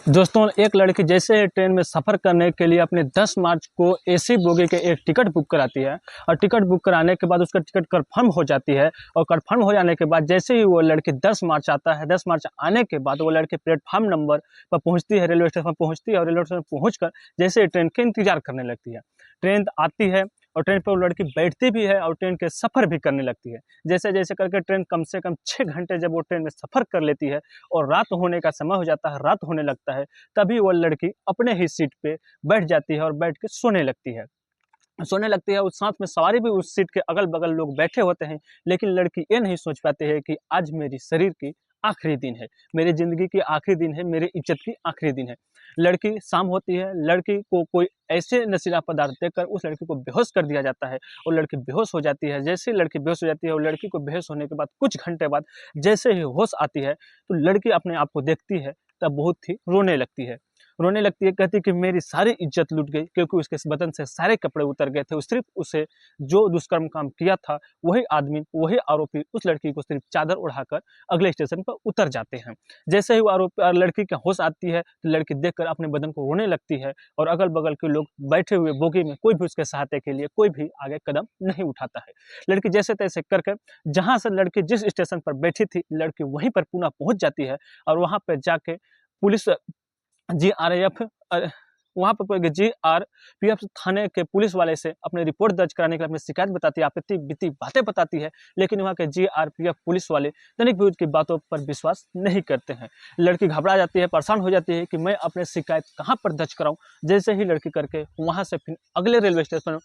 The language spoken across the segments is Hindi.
दोस्तों, एक लड़की जैसे ट्रेन में सफ़र करने के लिए अपने 10 मार्च को एसी बोगी के एक टिकट बुक कराती है और टिकट बुक कराने के बाद उसका टिकट कन्फर्म हो जाती है और कन्फर्म हो जाने के बाद जैसे ही वो लड़की 10 मार्च आता है, 10 मार्च आने के बाद वो लड़की प्लेटफार्म नंबर पर पहुंचती है, रेलवे स्टेशन पहुंचती है और रेलवे स्टेशन पहुंचकर जैसे ही ट्रेन के इंतजार करने लगती है। ट्रेन आती है और ट्रेन पर वो लड़की बैठती भी है और ट्रेन के सफ़र भी करने लगती है। जैसे-जैसे करके ट्रेन कम से कम 6 घंटे जब वो ट्रेन में सफ़र कर लेती है और रात होने का समय हो जाता है, रात होने लगता है, तभी वो लड़की अपने ही सीट पे बैठ जाती है और बैठ के सोने लगती है। उस साथ में सवारी भी उस सीट के अगल-बगल लोग बैठे होते हैं, लेकिन लड़की ये नहीं सोच पाती है कि आज मेरी शरीर की आखिरी दिन है, मेरी ज़िंदगी की आखिरी दिन है, मेरी इज़्ज़त की आखिरी दिन है। लड़की शाम होती है, लड़की को कोई ऐसे नशीला पदार्थ देकर उस लड़की को बेहोश कर दिया जाता है और लड़की बेहोश हो जाती है। जैसे ही लड़की बेहोश हो जाती है और लड़की को बेहोश होने के बाद कुछ घंटे बाद जैसे ही होश आती है, तो लड़की अपने आप को देखती है, तब बहुत ही रोने लगती है। रोने लगती है, कहती है कि मेरी सारी इज्जत लुट गई क्योंकि उसके बदन से सारे कपड़े उतर गए थे। सिर्फ़ उसे जो दुष्कर्म काम किया था, वही आदमी, वही आरोपी उस लड़की को सिर्फ़ चादर ओढ़ाकर अगले स्टेशन पर उतर जाते हैं। जैसे ही वो लड़की का होश आती है, तो लड़की देखकर अपने बदन को रोने लगती है और अगल-बगल के लोग बैठे हुए बोगी में कोई भी उसके सहायता के लिए कोई भी आगे कदम नहीं उठाता है। लड़की जैसे-तैसे कर कर जहाँ से लड़की जिस स्टेशन पर बैठी थी, लड़की वहीं पर पुनः पहुँच जाती है और वहाँ पे जाके पुलिस जीआरएफ वहाँ पे कोई जीआरपीएफ थाने के पुलिस वाले से अपनी रिपोर्ट दर्ज कराने के लिए अपनी शिकायत बताती है, आपत्ति-वित्ती बातें बताती है, लेकिन वहाँ के जीआरपीएफ पुलिस वाले तनिक भी उसकी बातों पर विश्वास नहीं करते हैं। लड़की घबरा जाती है, परेशान हो जाती है कि मैं अपनी शिकायत कहाँ पर दर्ज कराऊँ? जैसे ही लड़की करके वहाँ से फिर अगले रेलवे स्टेशन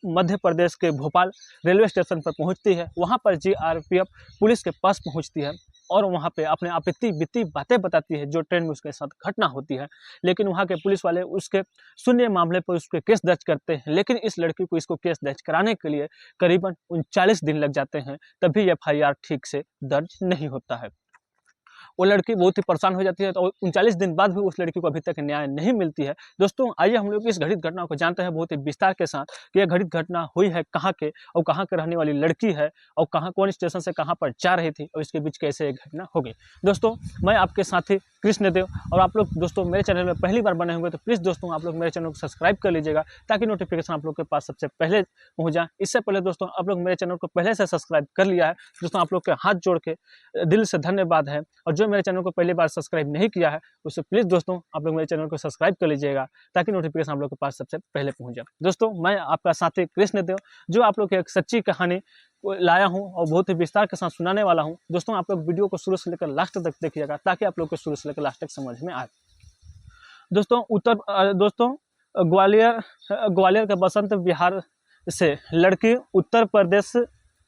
मध्य प्रदेश के भोपाल रेलवे स्टेशन पर पहुँचती है, वहाँ पर जीआरपीएफ पुलिस के पास पहुँचती है और वहाँ पे अपने आपत्ति-वित्ती बातें बताती है, जो ट्रेन में उसके साथ घटना होती है। लेकिन वहाँ के पुलिस वाले उसके शून्य मामले पर उसके केस दर्ज करते हैं, लेकिन इस लड़की को इसको केस दर्ज कराने के लिए करीबन 39 दिन लग जाते हैं, तभी एफआईआर ठीक से दर्ज नहीं होता है। वो लड़की बहुत ही परेशान हो जाती है, तो 39 दिन बाद भी उस लड़की को अभी तक न्याय नहीं मिलती है। दोस्तों, आइए हम लोग इस घटित घटना को जानते हैं बहुत ही विस्तार के साथ कि यह घटित घटना हुई है कहाँ के और कहाँ के रहने वाली लड़की है और कहाँ कौन स्टेशन से कहाँ पर जा रही थी और इसके बीच कैसे एक घटना हो गई। दोस्तों, मैं आपके साथी कृष्णदेव और आप लोग दोस्तों मेरे चैनल में पहली बार बने होंगे तो प्लीज़ दोस्तों आप लोग मेरे चैनल को सब्सक्राइब कर लीजिएगा ताकि नोटिफिकेशन आप लोग के पास सबसे पहले पहुँच जाए। इससे पहले दोस्तों आप लोग मेरे चैनल को पहले से सब्सक्राइब कर लिया है, दोस्तों आप लोग के हाथ जोड़ के दिल से धन्यवाद है। और जो मेरे चैनल को पहली बार सब्सक्राइब नहीं किया है, उससे प्लीज़ दोस्तों आप लोग मेरे चैनल को सब्सक्राइब कर लीजिएगा ताकि नोटिफिकेशन आप लोग के पास सबसे पहले पहुँच जाए। दोस्तों, मैं आपका साथी कृष्णदेव जो आप लोग की एक सच्ची कहानी को लाया हूँ और बहुत ही विस्तार के साथ सुनाने वाला हूँ। दोस्तों, आप लोग वीडियो को शुरू से लेकर लास्ट तक देखिएगा ताकि आप लोग को शुरू से लेकर लास्ट तक समझ में आए। दोस्तों, ग्वालियर के बसंत विहार से लड़की उत्तर प्रदेश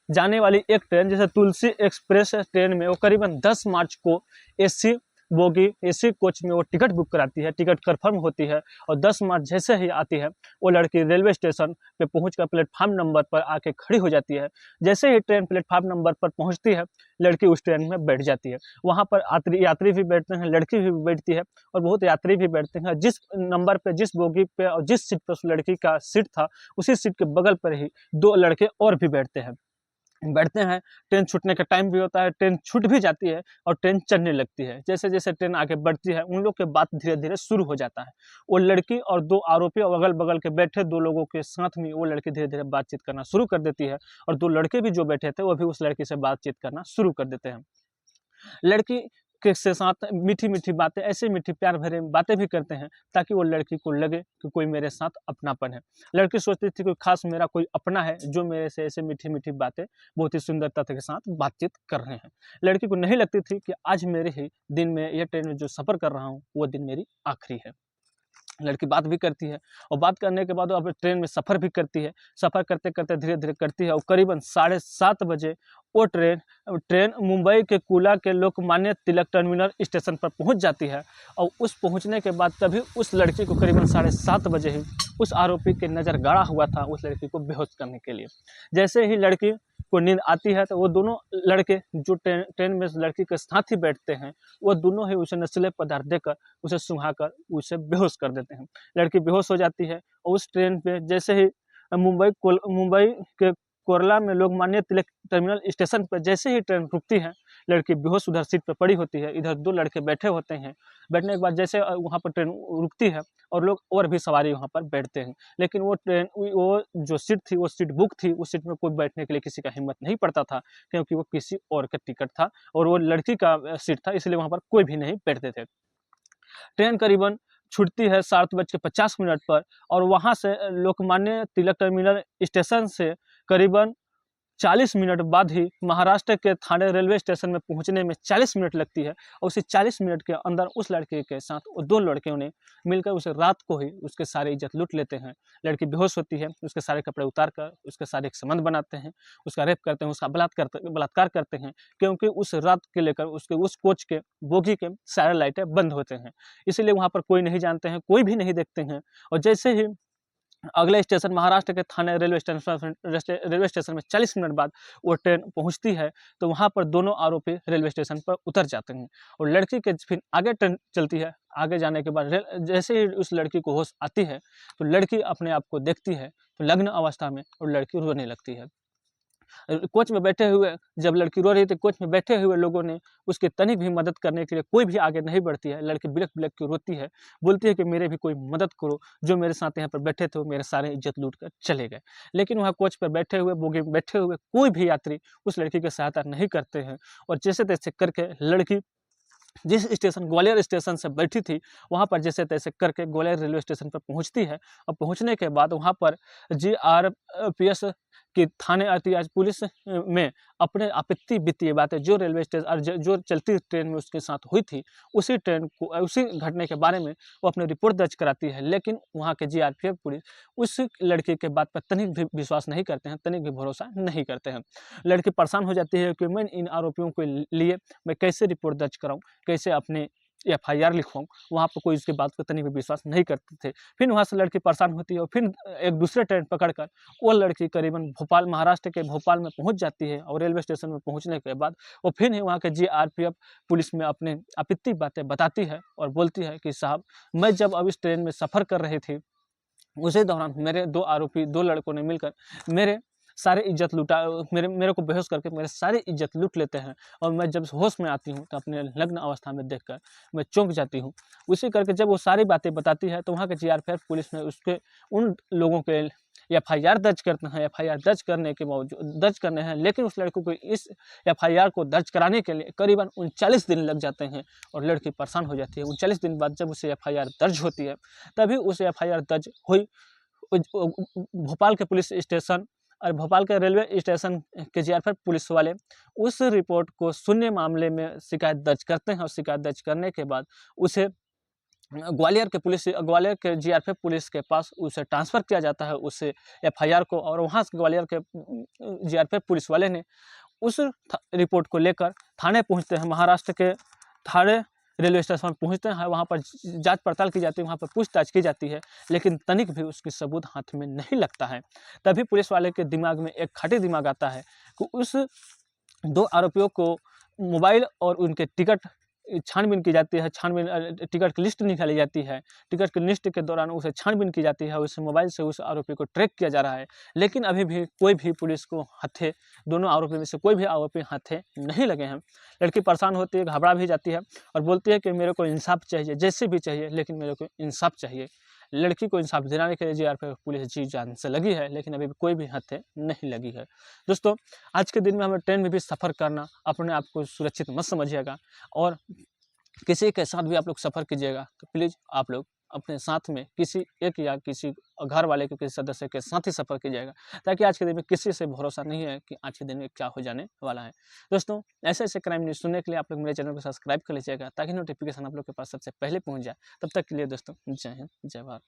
जाने वाली एक ट्रेन जैसे तुलसी एक्सप्रेस ट्रेन में वो करीबन 10 मार्च को एसी बोगी एसी कोच में वो टिकट बुक कराती है, टिकट कंफर्म होती है और 10 मार्च जैसे ही आती है वो लड़की रेलवे स्टेशन पे पहुंचकर प्लेटफार्म नंबर पर आके खड़ी हो जाती है। जैसे ही ट्रेन प्लेटफार्म नंबर पर पहुंचती है, लड़की उस ट्रेन में बैठ जाती है। वहाँ पर यात्री भी बैठते हैं, लड़की भी बैठती है और बहुत यात्री भी बैठते हैं। जिस नंबर पे, जिस बोगी पे और जिस सीट पर उस लड़की का सीट था, उसी सीट के बगल पर ही 2 लड़के और भी बैठते हैं। ट्रेन छूटने का टाइम भी होता है, ट्रेन छूट भी जाती है और ट्रेन चलने लगती है। जैसे-जैसे ट्रेन आगे बढ़ती है, उन लोग के बात धीरे-धीरे शुरू हो जाता है। वो लड़की और 2 आरोपी और अगल-बगल के बैठे 2 लोगों के साथ में वो लड़की धीरे-धीरे बातचीत करना शुरू कर देती है और 2 लड़के भी जो बैठे थे, वो भी उस लड़की से बातचीत करना शुरू कर देते हैं। लड़की के से साथ मीठी-मीठी बातें, ऐसे मीठी प्यार भरे बातें भी करते हैं ताकि वो लड़की को लगे कि कोई मेरे साथ अपनापन है। लड़की सोचती थी कोई ख़ास मेरा कोई अपना है जो मेरे से ऐसे मीठी-मीठी बातें बहुत ही सुंदरता के साथ बातचीत कर रहे हैं। लड़की को नहीं लगती थी कि आज मेरे ही दिन में ये ट्रेन में जो सफ़र कर रहा हूँ, वो दिन मेरी आखिरी है। लड़की बात भी करती है और बात करने के बाद वो अब ट्रेन में सफ़र भी करती है। सफ़र करते-करते धीरे-धीरे करती है और करीबन 7:30 बजे वो ट्रेन ट्रेन मुंबई के कुला के लोकमान्य तिलक टर्मिनल स्टेशन पर पहुंच जाती है और उस पहुंचने के बाद तभी उस लड़की को करीबन 7:30 बजे ही उस आरोपी के नज़र गाड़ा हुआ था उस लड़की को बेहोश करने के लिए। जैसे ही लड़की को नींद आती है तो वो दोनों लड़के जो ट्रेन में लड़की के साथ ही बैठते हैं, वो दोनों ही उसे नशीले पदार्थ देकर, उसे सुंघाकर उसे बेहोश कर देते हैं। लड़की बेहोश हो जाती है और उस ट्रेन पे जैसे ही मुंबई के कोरला में लोकमान्य तिलक टर्मिनल स्टेशन पर जैसे ही ट्रेन रुकती है, लड़की बेहोश उधर सीट पर पड़ी होती है, इधर 2 लड़के बैठे होते हैं। बैठने के बाद जैसे वहाँ पर ट्रेन रुकती है और लोग और भी सवारी वहाँ पर बैठते हैं। लेकिन वो ट्रेन वो जो सीट थी, वो सीट बुक थी, उस सीट में कोई बैठने के लिए किसी का हिम्मत नहीं पड़ता था, क्योंकि वो किसी और का टिकट था और वो लड़की का सीट था, इसलिए वहाँ पर कोई भी नहीं बैठते थे। ट्रेन करीबन छूटती है 7:50 पर और वहाँ से लोकमान्य तिलक टर्मिनल स्टेशन से करीबन 40 मिनट बाद ही महाराष्ट्र के ठाणे रेलवे स्टेशन में पहुंचने में 40 मिनट लगती है और उसी 40 मिनट के अंदर उस लड़के के साथ वो 2 लड़कियों ने मिलकर उसे रात को ही उसके सारी इज्जत लूट लेते हैं। लड़की बेहोश होती है, उसके सारे कपड़े उतार कर उसके सारे संबंध बनाते हैं, उसका रेप करते हैं, उसका बलात्कार करते हैं, क्योंकि उस रात के लेकर उसके उस कोच के बोगी के सारे लाइटें बंद होते हैं। इसीलिए वहाँ पर कोई नहीं जानते हैं, कोई भी नहीं देखते हैं और जैसे ही अगले स्टेशन महाराष्ट्र के ठाणे रेलवे स्टेशन में 40 मिनट बाद वो ट्रेन पहुंचती है, तो वहां पर दोनों आरोपी रेलवे स्टेशन पर उतर जाते हैं और लड़की के फिर आगे ट्रेन चलती है। आगे जाने के बाद जैसे ही उस लड़की को होश आती है, तो लड़की अपने आप को देखती है, तो लग्न अवस्था में और लड़की रोने लगती है। कोच में बैठे हुए जब लड़की रो रही थी, कोच में बैठे हुए लोगों ने उसकी तनिक भी मदद करने के लिए कोई भी आगे नहीं बढ़ती है। लड़की बिलख बिलख के रोती है, बोलती है कि मेरे भी कोई मदद करो, जो मेरे साथ यहाँ पर बैठे थे वो मेरे सारे इज्जत लूट कर चले गए। लेकिन वहाँ कोच पर बैठे हुए, बोगी में बैठे हुए कोई भी यात्री उस लड़की की सहायता नहीं करते हैं और जैसे तैसे करके लड़की जिस स्टेशन ग्वालियर स्टेशन से बैठी थी, वहाँ पर जैसे तैसे करके ग्वालियर रेलवे स्टेशन पर पहुँचती है और पहुँचने के बाद वहाँ पर जीआरपीएस की थाने एहतियात पुलिस में अपने आपत्ति वित्तीय बातें जो रेलवे स्टेशन जो चलती ट्रेन में उसके साथ हुई थी, उसी घटने के बारे में वो अपनी रिपोर्ट दर्ज कराती है। लेकिन वहाँ के जीआरपीएफ पुलिस उस लड़की के बात पर तनिक भी विश्वास नहीं करते हैं, तनिक भी भरोसा नहीं करते हैं। लड़की परेशान हो जाती है कि मैं इन आरोपियों के लिए मैं कैसे रिपोर्ट दर्ज कराऊँ, कैसे अपने एफआईआर लिखवाऊँ। वहाँ पर कोई उसकी बात पर तनिक भी विश्वास नहीं करते थे। फिर वहाँ से लड़की परेशान होती है और फिर एक दूसरे ट्रेन पकड़कर वो लड़की करीबन भोपाल, महाराष्ट्र के भोपाल में पहुँच जाती है और रेलवे स्टेशन में पहुँचने के बाद वो फिर ही वहाँ के जीआरपीएफ पुलिस में अपने आपत्ति बातें बताती है और बोलती है कि साहब, मैं जब अब इस ट्रेन में सफ़र कर रही थी, उसी दौरान मेरे 2 लड़कों ने मिलकर मेरे सारे इज्जत लूटा, मेरे को बेहोश करके मेरे सारी इज्जत लूट लेते हैं और मैं जब होश में आती हूँ तो अपने नग्न अवस्था में देखकर मैं चौंक जाती हूँ। उसी करके जब वो सारी बातें बताती है, तो वहाँ के जीआरपीएफ पुलिस ने उसके उन लोगों के एफआईआर दर्ज करते हैं। एफआईआर दर्ज करने के बावजूद दर्ज करने हैं, लेकिन उस लड़के को इस एफआईआर को दर्ज कराने के लिए करीबन 39 दिन लग जाते हैं और लड़की परेशान हो जाती है। 39 दिन बाद जब उसे एफआईआर दर्ज होती है, तभी उसे एफआईआर दर्ज हुई। भोपाल के पुलिस स्टेशन और भोपाल के रेलवे स्टेशन के जीआरपीएफ पुलिस वाले उस रिपोर्ट को सुनने मामले में शिकायत दर्ज करते हैं और शिकायत दर्ज करने के बाद उसे ग्वालियर के जीआरपीएफ पुलिस के पास उसे ट्रांसफ़र किया जाता है, उस एफआईआर को। और वहाँ से ग्वालियर के जीआरपीएफ पुलिस वाले ने उस रिपोर्ट को लेकर थाने पहुँचते हैं, महाराष्ट्र के थाने रेलवे स्टेशन पहुँचते हैं। वहाँ पर जांच पड़ताल की जाती है, वहाँ पर पूछताछ की जाती है, लेकिन तनिक भी उसकी सबूत हाथ में नहीं लगता है। तभी पुलिस वाले के दिमाग में एक खाटी दिमाग आता है कि उस 2 आरोपियों को मोबाइल और उनके टिकट छानबीन की जाती है, टिकट की लिस्ट निकाली जाती है। टिकट की लिस्ट के दौरान उसे छानबीन की जाती है, उस मोबाइल से उस आरोपी को ट्रैक किया जा रहा है, लेकिन अभी भी कोई भी पुलिस को हत्थे, दोनों आरोपी में से कोई भी आरोपी हत्थे नहीं लगे हैं। लड़की परेशान होती है, घबरा भी जाती है और बोलती है कि मेरे को इंसाफ चाहिए, जैसे भी चाहिए, लेकिन मेरे को इंसाफ चाहिए। लड़की को इंसाफ दिलाने के लिए जीआरपीएफ पुलिस जी जान से लगी है, लेकिन अभी भी कोई भी हत्थे नहीं लगी है। दोस्तों, आज के दिन में हमें ट्रेन में भी सफ़र करना अपने आप को सुरक्षित मत समझिएगा और किसी के साथ भी आप लोग सफ़र कीजिएगा तो प्लीज़ आप लोग अपने साथ में किसी एक या किसी घर वाले के किसी सदस्य के साथ ही सफ़र कीजिएगा, ताकि आज के दिन में किसी से भरोसा नहीं है कि आज के दिन में क्या हो जाने वाला है। दोस्तों, ऐसे ऐसे क्राइम न्यूज़ सुनने के लिए आप लोग मेरे चैनल को सब्सक्राइब कर लीजिएगा, ताकि नोटिफिकेशन आप लोग के पास सबसे पहले पहुंच जाए। तब तक के लिए दोस्तों, जय हिंद, जय भारत।